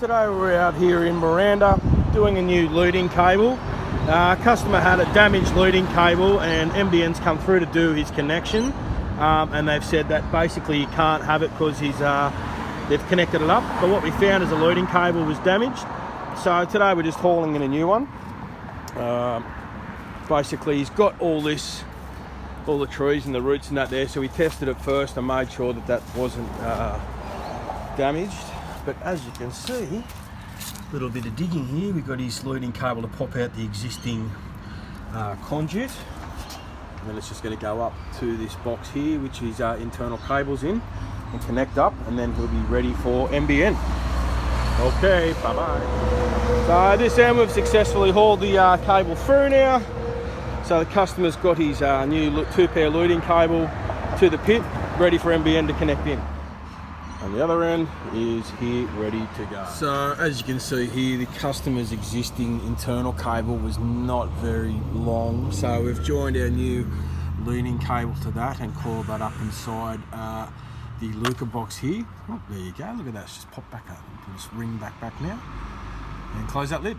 Today we're out here in Miranda doing a new leading cable. Customer had a damaged leading cable and NBN's come through to do his connection, and they've said that basically you can't have it because they've connected it up. But what we found is the leading cable was damaged, so today we're just hauling in a new one. Basically he's got all the trees and the roots and that there, so we tested it first and made sure that that wasn't damaged. But as you can see, a little bit of digging here, we've got his leading cable to pop out the existing conduit, and then it's just going to go up to this box here which his internal cables in and connect up, and then he'll be ready for NBN. Okay, bye bye. So this end we've successfully hauled the cable through now. So the customer's got his new 2-pair leading cable to the pit, ready for NBN to connect in. And the other end is here, ready to go. So as you can see here, the customer's existing internal cable was not very long. So we've joined our new leading cable to that and coiled that up inside the looker box here. Oh, there you go, look at that, it's just popped back up. Just ring back now and close that lid.